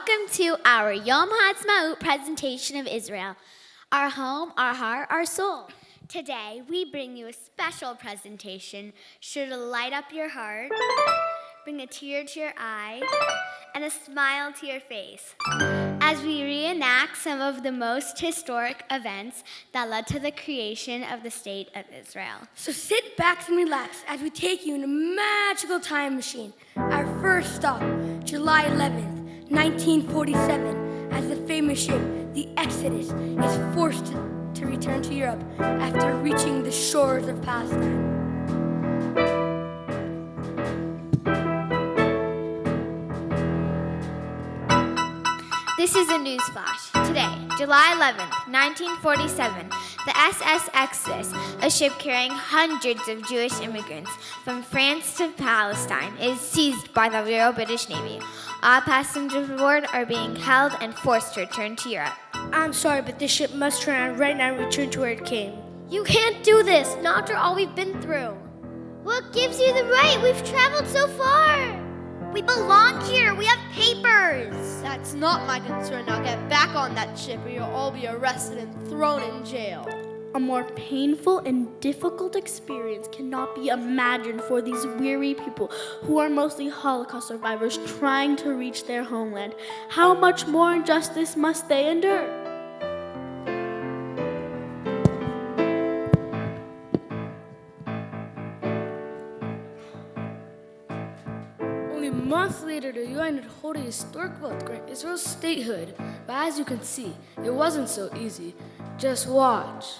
welcome to our Yom Haatzmaut presentation of Israel, our home, our heart, our soul. Today, we bring you a special presentation sure to light up your heart, bring a tear to your eye, and a smile to your face, as we reenact some of the most historic events that led to the creation of the State of Israel. So sit back and relax as we take you in a magical time machine. Our first stop, July 11th, 1947, as the famous ship, the Exodus, is forced to return to Europe after reaching the shores of Palestine. This is a news flash. Today, July 11th, 1947, the SS Exodus, a ship carrying hundreds of Jewish immigrants from France to Palestine, is seized by the Royal British Navy. All passengers aboard are being held and forced to return to Europe. I'm sorry, but this ship must turn around right now and return to where it came. You can't do this, not after all we've been through. What gives you the right? We've traveled so far. We belong here. We have papers. That's not my concern. Now get back on that ship or you'll all be arrested and thrown in jail. A more painful and difficult experience cannot be imagined for these weary people who are mostly Holocaust survivors trying to reach their homeland. How much more injustice must they endure? Months later, the UN would hold a historic vote to grant Israel's statehood. But as you can see, it wasn't so easy. Just watch.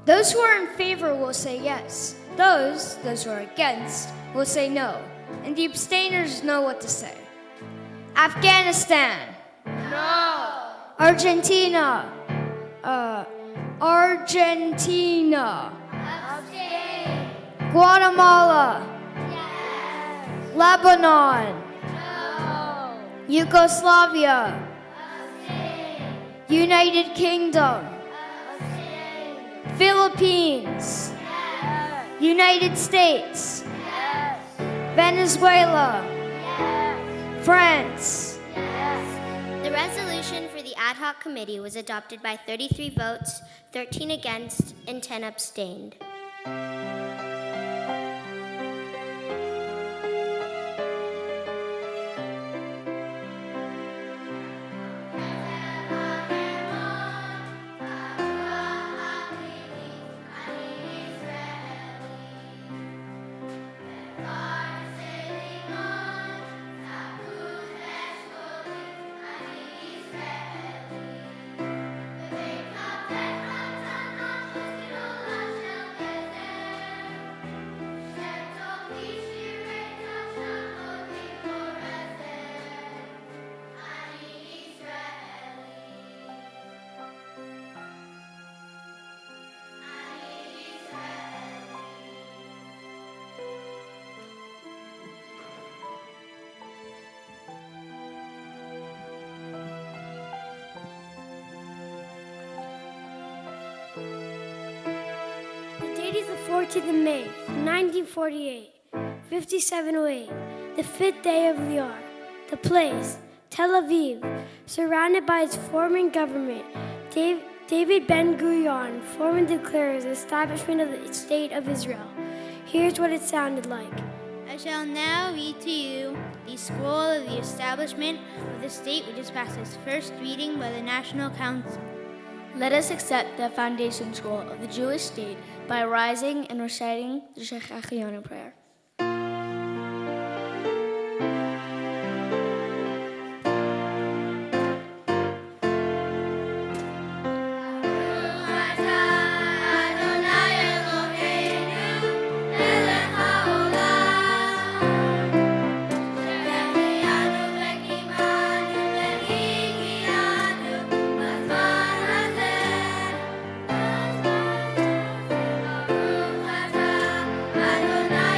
Those who are in favor will say yes. Those who are against will say no. And the abstainers know what to say. Afghanistan. No. Argentina. Argentina. Abstain. Guatemala. Lebanon. No. Yugoslavia. Abstain. United Kingdom. Abstain. Philippines. Yes. United States. Yes. Venezuela. Yes. France. Yes. The resolution for the ad hoc committee was adopted by 33 votes, 13 against, and 10 abstained. The date is the 14th of May, 1948, 5708, the 5th day of Iyar. The place, Tel Aviv, surrounded by its forming government. David Ben-Gurion formally declares the establishment of the State of Israel. Here's what it sounded like. I shall now read to you the scroll of the establishment of the state, which is passed its first reading by the National Council. Let us accept the foundation scroll of the Jewish state by rising and reciting the Shechachiyonu prayer. Adonai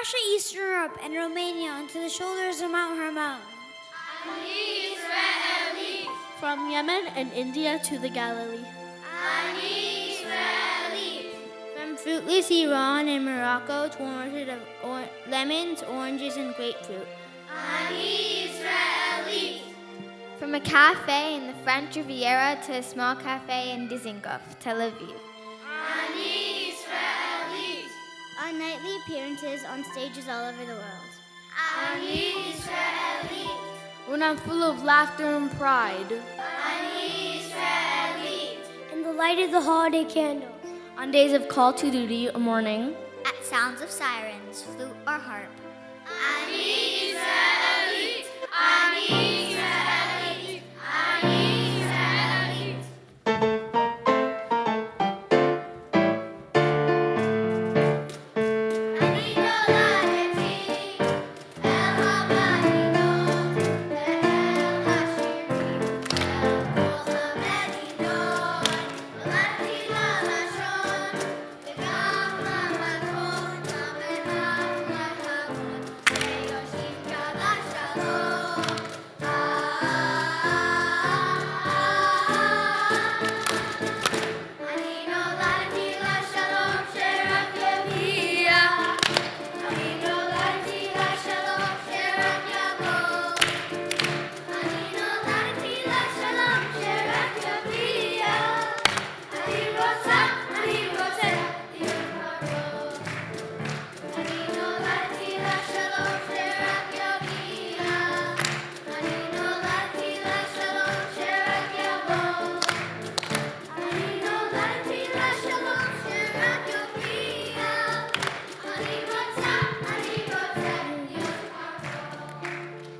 Russia, Eastern Europe, and Romania onto the shoulders of Mount Hermon. From Yemen and India to the Galilee. From fruitless Iran and Morocco to an orchard of lemons, oranges, and grapefruit. From a cafe in the French Riviera to a small cafe in Dizengoff, Tel Aviv. On nightly appearances on stages all over the world. When I'm full of laughter and pride. In the light of the holiday candles. On days of call to duty or mourning. At sounds of sirens, flute, or harp.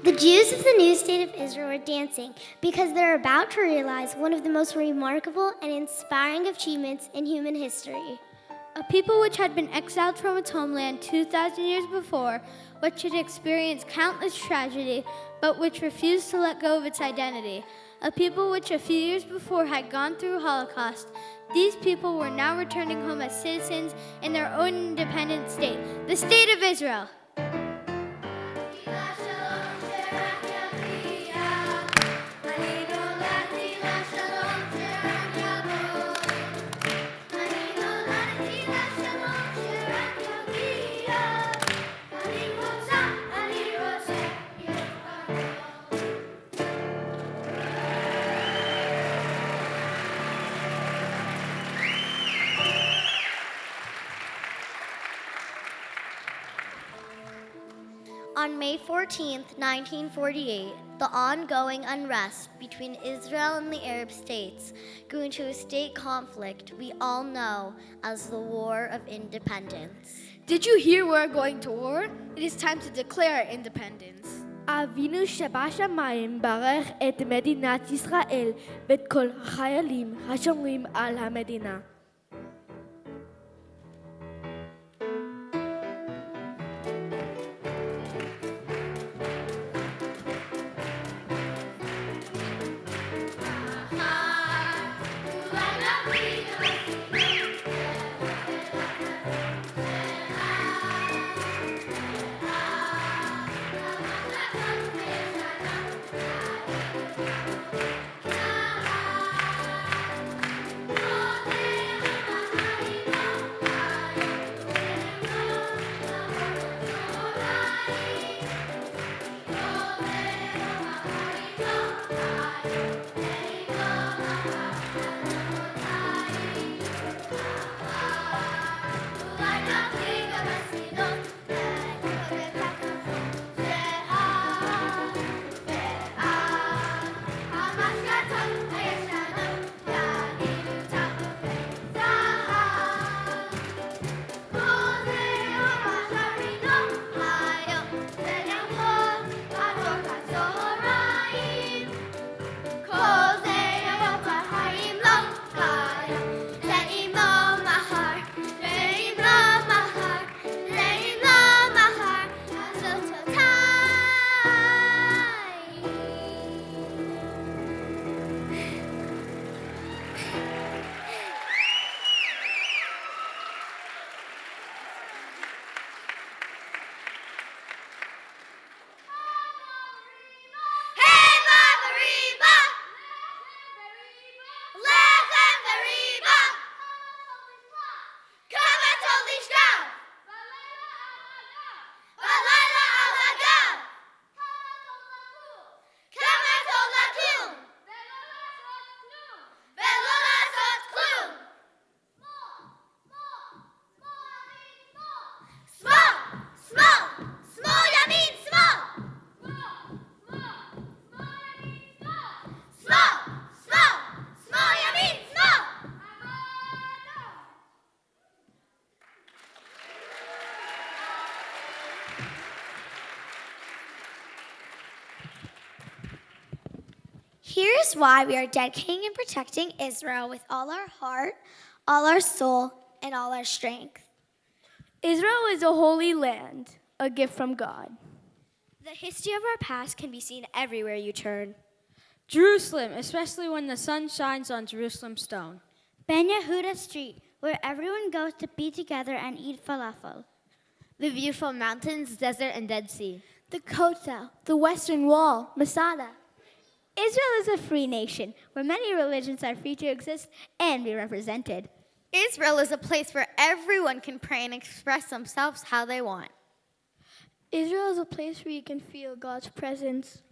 The Jews of the new state of Israel are dancing because they're about to realize one of the most remarkable and inspiring achievements in human history. A people which had been exiled from its homeland 2,000 years before, which had experienced countless tragedy, but which refused to let go of its identity. A people which a few years before had gone through Holocaust. These people were now returning home as citizens in their own independent state, the state of Israel. On May 14, 1948, the ongoing unrest between Israel and the Arab states grew into a state conflict we all know as the War of Independence. Did you hear we're going to war? It is time to declare independence. אבינו שבשמיים ברך את מדינת ישראל ואת כל החיילים השומרים על המדינה. is why we are dedicating and protecting Israel with all our heart, all our soul, and all our strength. Israel is a holy land, a gift from God. The history of our past can be seen everywhere you turn. Jerusalem, especially when the sun shines on Jerusalem stone. Ben Yehuda Street, where everyone goes to be together and eat falafel. The view from mountains, desert, and Dead Sea. The Kotel, the Western Wall, Masada. Israel is a free nation where many religions are free to exist and be represented. Israel is a place where everyone can pray and express themselves how they want. Israel is a place where you can feel God's presence.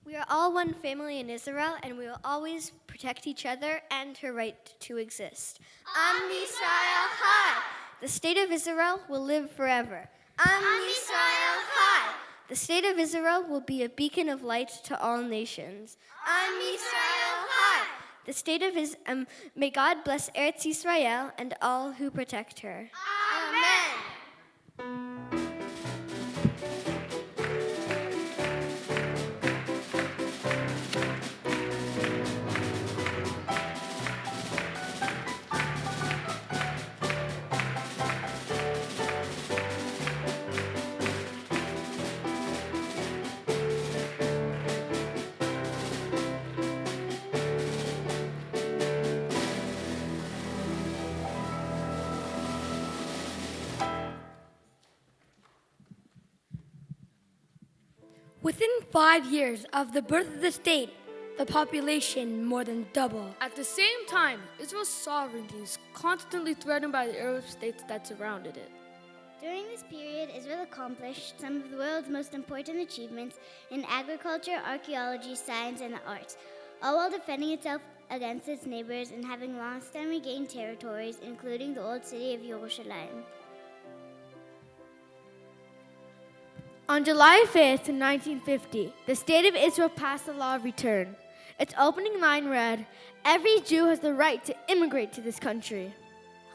We are all one family in Israel, and we will always protect each other and her right to exist. Am Yisrael Chai! The state of Israel will live forever. Am Yisrael Chai! The state of Israel will be a beacon of light to all nations. Am Yisrael Chai! The state of Israel, may God bless Eretz Yisrael and all who protect her. Amen. Within 5 years of the birth of the state, the population more than doubled. At the same time, Israel's sovereignty is constantly threatened by the Arab states that surrounded it. During this period, Israel accomplished some of the world's most important achievements in agriculture, archaeology, science, and the arts, all while defending itself against its neighbors and having long-time regained territories, including the old city of Yerushalayim. On July 5th, 1950, the State of Israel passed the law of return. Its opening line read, "Every Jew has the right to immigrate to this country."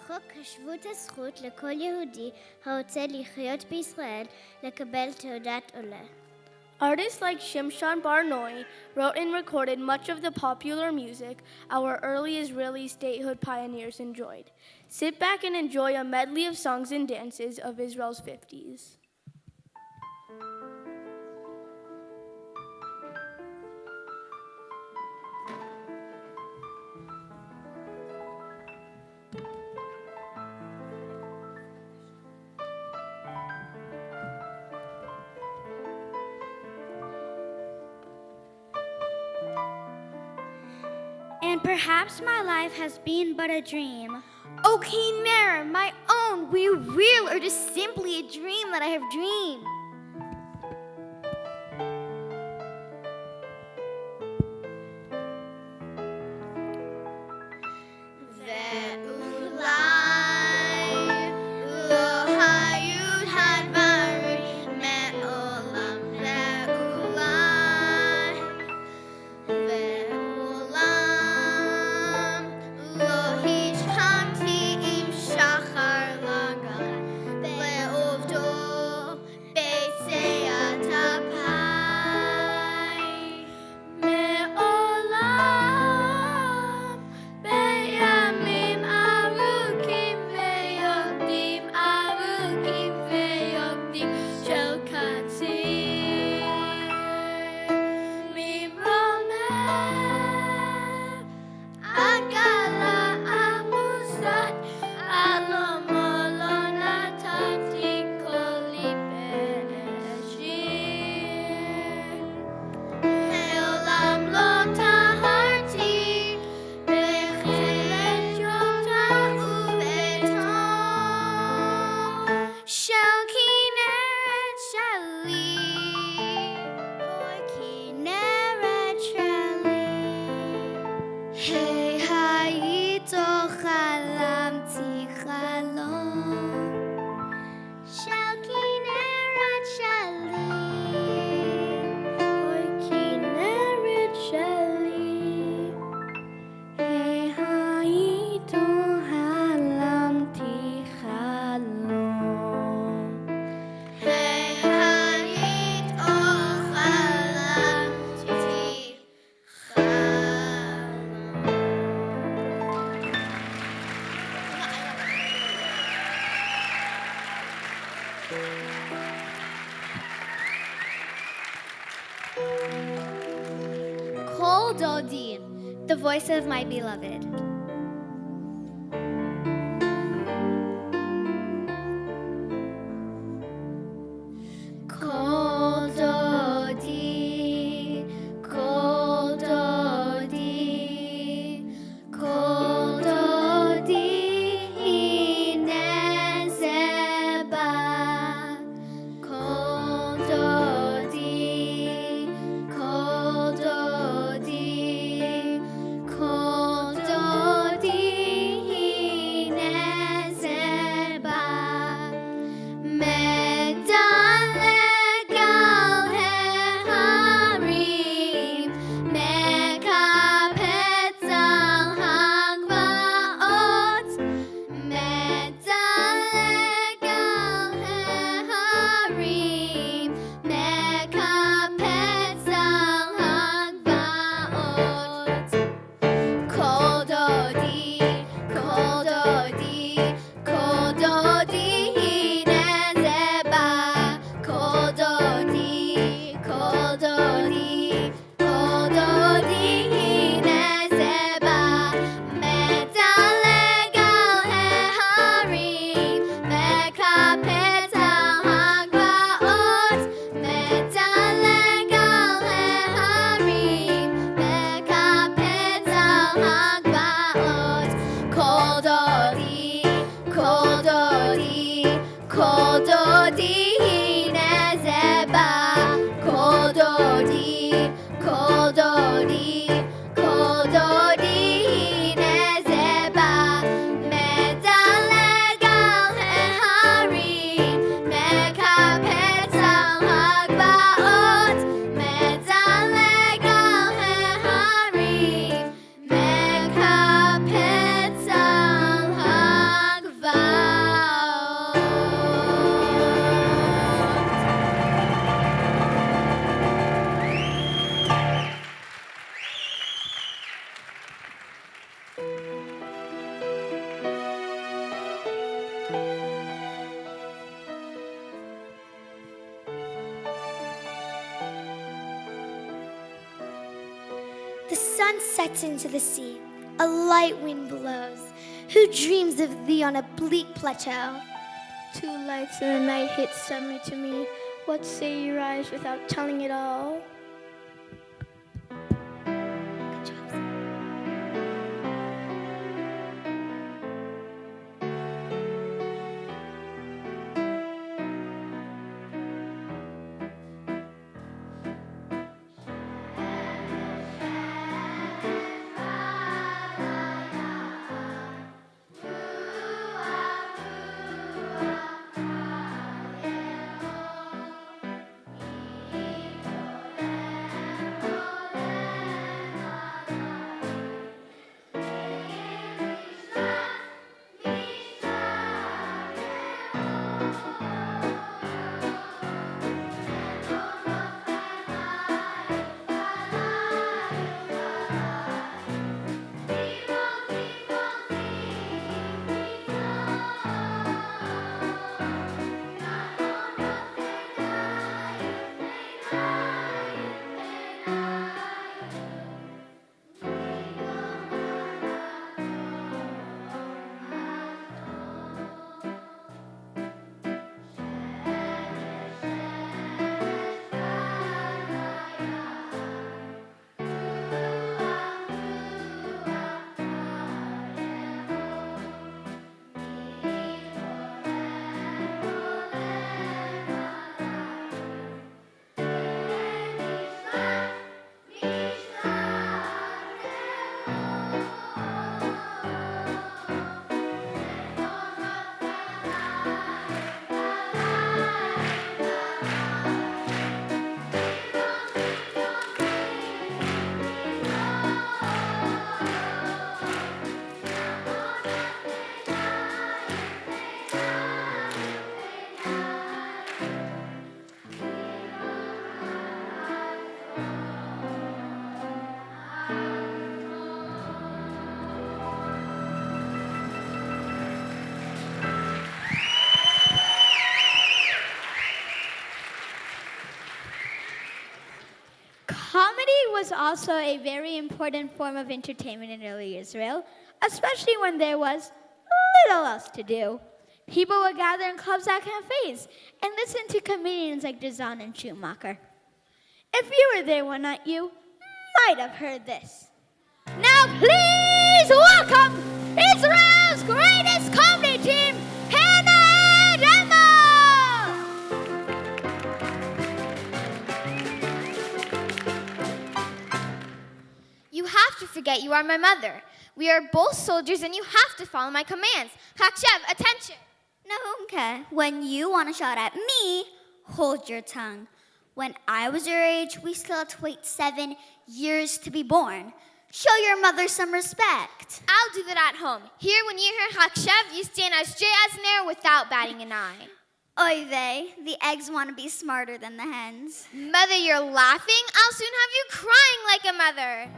חוק השבות הזכות לכל יהודי הרוצה לחיות בישראל לקבל תעודת עולה. Artists like Shimshon Bar Noi wrote and recorded much of the popular music our early Israeli statehood pioneers enjoyed. Sit back and enjoy a medley of songs and dances of Israel's 50s. And perhaps my life has been but a dream. Okay, Nara, my own, were you real or just simply a dream that I have dreamed? Kol Dodi, the voice of my beloved. Kol Dodi, Kol Dodi, Kol Dodi Nezeba. Kol Dodi, Kol Dodi, Kol Dodi Nezeba. Medalegal Heharim, Mekapetz al Hagvaot. Medalegal Heharim, Mekapetz al Hagvaot. Kol Dodi, Kol Dodi, Kol Dodi Nezeba. Kol Dodi, Kol Dodi, Kol Dodi Nezeba. Medalegal Heharim, Mekapetz al Hagvaot. Medalegal Heharim, Mekapetz al Hagvaot. Kol Dodi, Kol Dodi, Kol Dodi Nezeba. Kol Dodi, Kol Dodi, Kol Dodi Nezeba. Medalegal Heharim, Mekapetz al Hagvaot. Medalegal Heharim, Mekapetz al Hagvaot. The sun sets into the sea, a light wind blows. Who dreams of thee on a bleak plateau? Two lights in the night hit suddenly to me. What say you rise without telling it all? Comedy was also a very important form of entertainment in early Israel, especially when there was little else to do. People would gather in clubs at cafes and listen to comedians like Dazan and Schumacher. If you were there one night, you might have heard this. Now please welcome Israel's greatest comedy team, Hannah and Emma! You have to forget you are my mother. We are both soldiers and you have to follow my commands. Hakshev, attention! Nahumka, when you want to shout at me, hold your tongue. When I was your age, we still had to wait 7 years to be born. Show your mother some respect. I'll do that at home. Here, when you hear Hakshev, you stand as straight as an arrow without batting an eye. Oy vey, the eggs want to be smarter than the hens. Mother, you're laughing? I'll soon have you crying like a mother.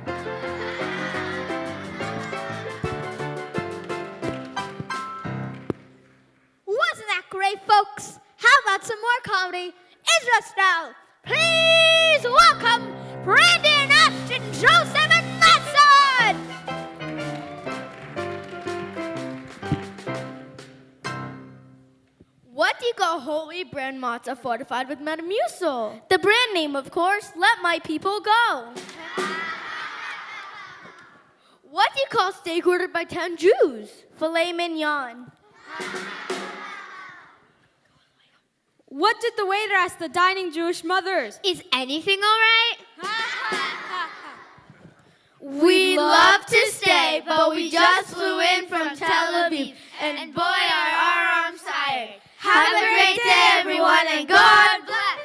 Wasn't that great, folks? How about some more comedy? Israel style. Please welcome Brandon, Ashton, Joseph, and Matson! What do you call holy brand matzah fortified with Metamucil? The brand name, of course, Let My People Go. What do you call steak ordered by 10 Jews? Filet mignon. What did the waiter ask the dining Jewish mothers? Is anything all right? We'd love to stay, but we just flew in from Tel Aviv, and boy, are our arms tired. Have a great day, everyone, and God bless.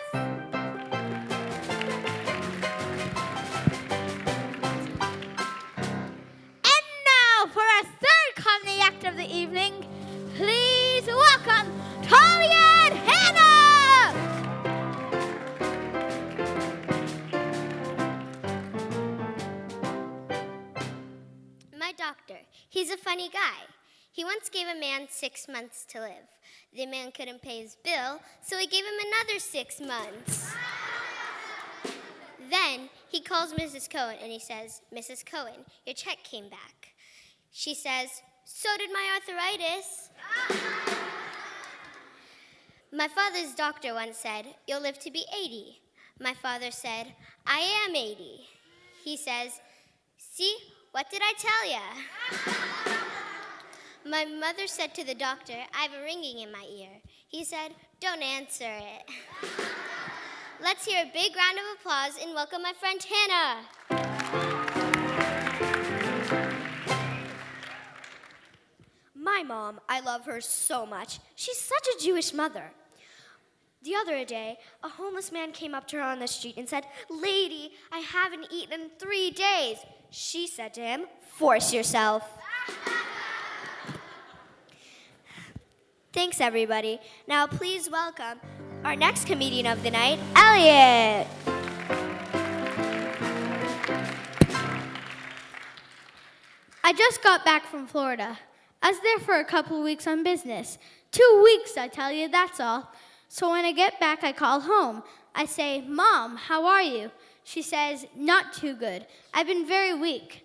And now for our third comedy act of the evening, please welcome Talia and Hannah! My doctor, he's a funny guy. He once gave a man 6 months to live. The man couldn't pay his bill, so he gave him another 6 months. Then he calls Mrs. Cohen and he says, Mrs. Cohen, your check came back. She says, so did my arthritis. My father's doctor once said, you'll live to be 80. My father said, I am 80. He says, see, what did I tell ya? My mother said to the doctor, I have a ringing in my ear. He said, don't answer it. Let's hear a big round of applause and welcome my friend Hannah. My mom, I love her so much. She's such a Jewish mother. The other day, a homeless man came up to her on the street and said, lady, I haven't eaten in 3 days. She said to him, force yourself. Thanks, everybody. Now, please welcome our next comedian of the night, Elliot. I just got back from Florida. I was there for a couple of weeks on business. 2 weeks, I tell you, that's all. So when I get back, I call home. I say, Mom, how are you? She says, not too good. I've been very weak.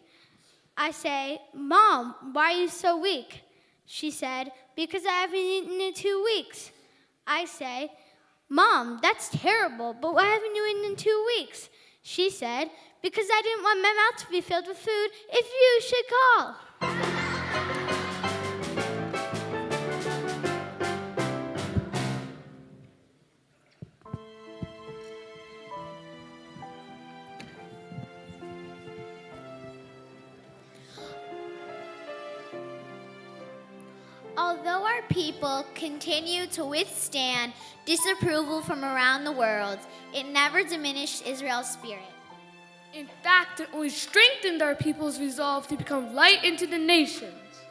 I say, Mom, why are you so weak? She said, because I haven't eaten in 2 weeks. I say, Mom, that's terrible, but why haven't you eaten in 2 weeks? She said, because I didn't want my mouth to be filled with food if you should call. Although our people continue to withstand disapproval from around the world, it never diminished Israel's spirit. In fact, it only strengthened our people's resolve to become light into the nations.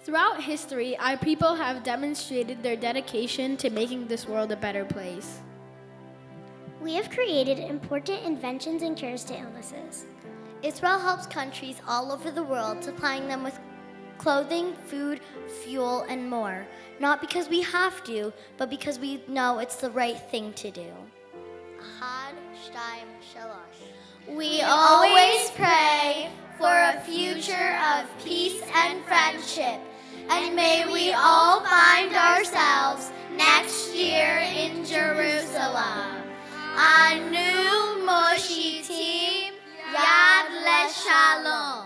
Throughout history, our people have demonstrated their dedication to making this world a better place. We have created important inventions and cures to illnesses. Israel helps countries all over the world, supplying them with clothing, food, fuel, and more. Not because we have to, but because we know it's the right thing to do. Ahad, Shtaim, Shalosh. We always pray for a future of peace and friendship, and may we all find ourselves next year in Jerusalem. Anu Moshitim Yad LeShalom.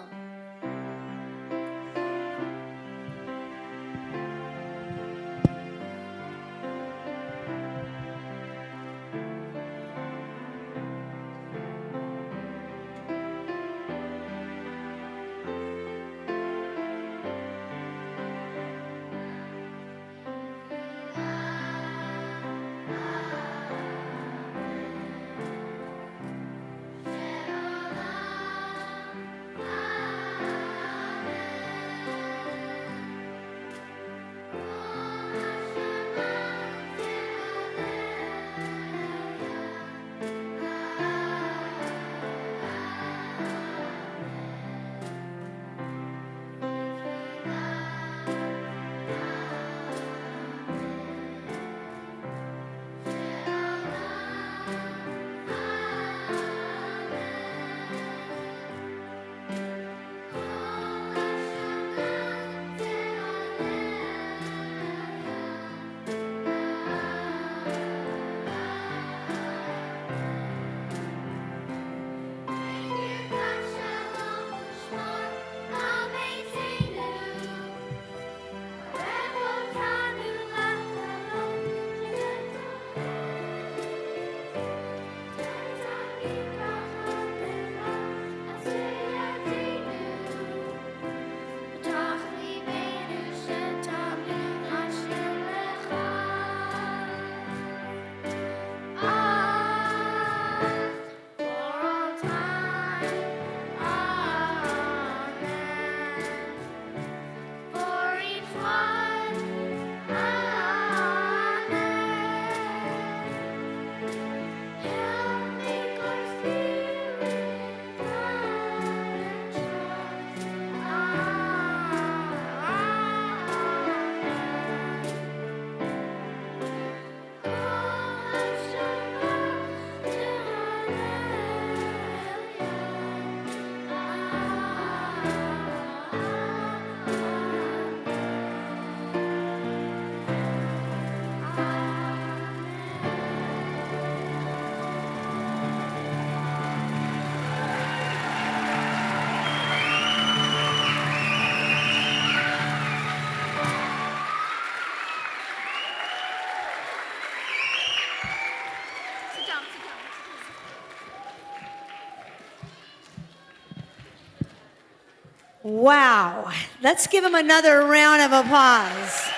Wow. Let's give him another round of applause.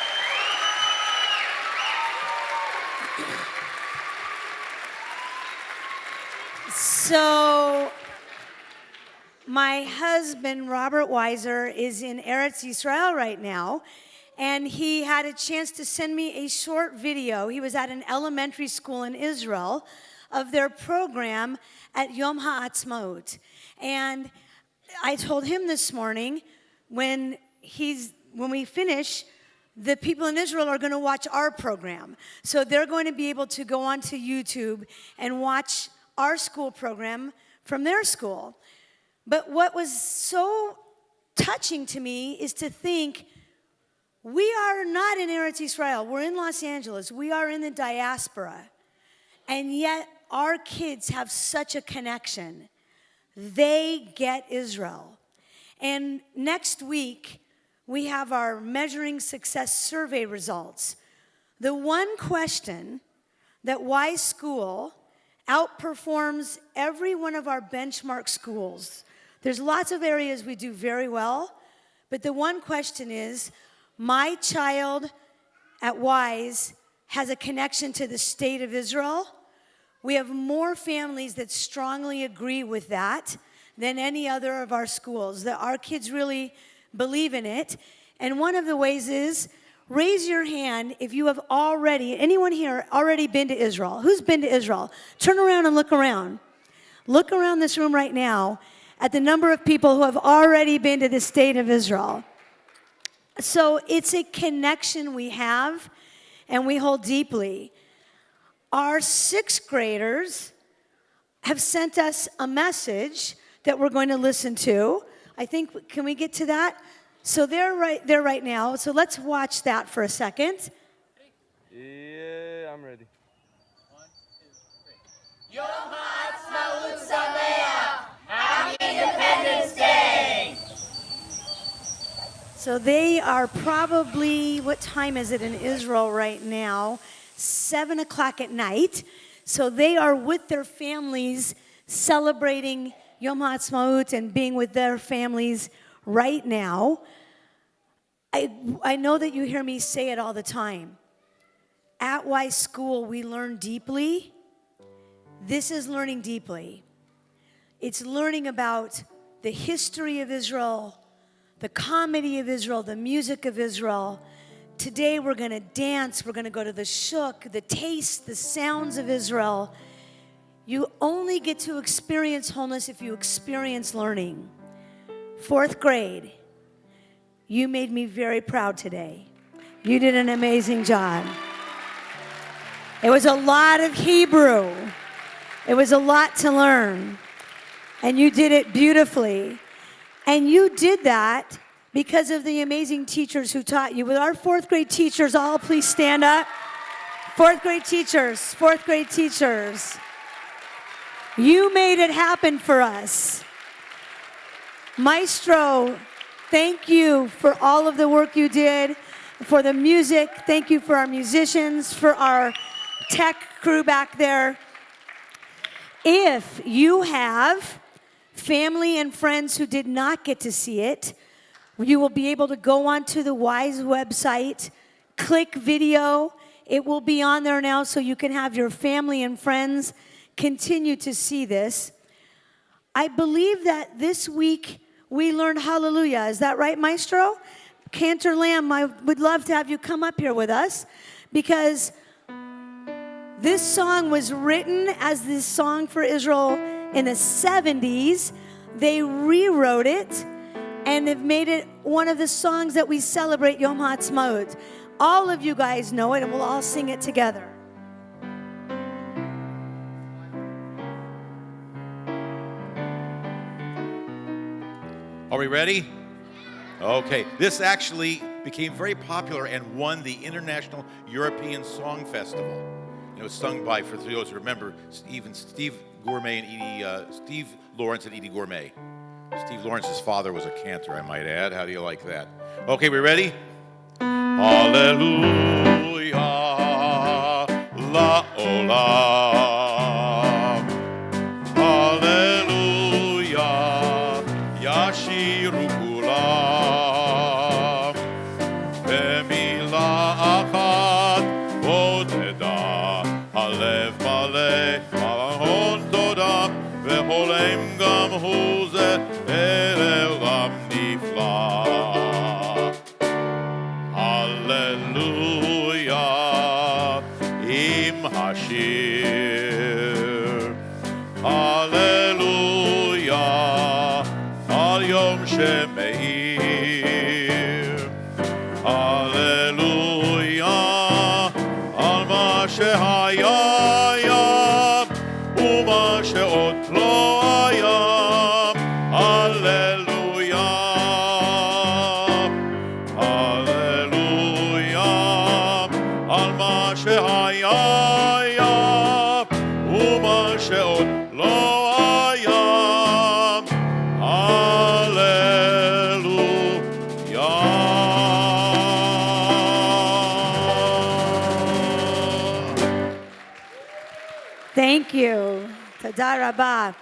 So, my husband, Robert Weiser, is in Eretz Yisrael right now, and he had a chance to send me a short video. He was at an elementary school in Israel of their program at Yom Haatzmaut. And I told him this morning, when we finish, the people in Israel are going to watch our program. So they're going to be able to go onto YouTube and watch our school program from their school. But what was so touching to me is to think, we are not in Eretz Yisrael. We're in Los Angeles. We are in the diaspora. And yet our kids have such a connection. They get Israel. And next week, we have our Measuring Success survey results. The one question that Wise School outperforms every one of our benchmark schools. There's lots of areas we do very well, but the one question is, my child at Wise has a connection to the state of Israel. We have more families that strongly agree with that than any other of our schools, that our kids really believe in it. And one of the ways is, raise your hand if you have already, anyone here already been to Israel? Who's been to Israel? Turn around and look around. Look around this room right now at the number of people who have already been to the state of Israel. So it's a connection we have and we hold deeply. our sixth graders have sent us a message that we're going to listen to. I think, can we get to that? So they're right there right now. So let's watch that for a second. Yeah, I'm ready. So they are probably, what time is it in Israel right now? 7 o'clock at night. So they are with their families celebrating Yom Haatzmaut and being with their families right now. I know that you hear me say it all the time. At Y School, we learn deeply. This is learning deeply. It's learning about the history of Israel, the comedy of Israel, the music of Israel. Today we're going to dance. We're going to go to the shuk, the taste, the sounds of Israel. You only get to experience wholeness if you experience learning. 4th grade, you made me very proud today. You did an amazing job. It was a lot of Hebrew. It was a lot to learn. And you did it beautifully. And you did that because of the amazing teachers who taught you. With our 4th grade teachers, all please stand up. 4th grade teachers, 4th grade teachers. You made it happen for us. Maestro, thank you for all of the work you did, for the music. Thank you for our musicians, for our tech crew back there. If you have family and friends who did not get to see it, you will be able to go onto the WISE website, click video. It will be on there now so you can have your family and friends continue to see this. I believe that this week we learned Hallelujah. Is that right, Maestro? Cantor Lamb, I would love to have you come up here with us because this song was written as this song for Israel in the 70s. They rewrote it and have made it one of the songs that we celebrate Yom Haatzmaut. All of you guys know it, and we'll all sing it together. Are we ready? Okay. This actually became very popular and won the International European Song Festival. And it was sung by, for those who remember, Steve Gourmet and Steve Lawrence and Edie Gourmet. Steve Lawrence's father was a cantor, I might add. How do you like that? Okay, we ready? Hallelujah, la olam. Hallelujah, yashiru kulam. Bemila achat bodeda, halev maleh, malachon todah, veholem gam hu zeh, elam nifla. Hallelujah, im hashir. Hallelujah, al yom shemeir. Hallelujah, al ma shehaya uma she'od lo haya. Hallelujah. Thank you. Tadah rabah.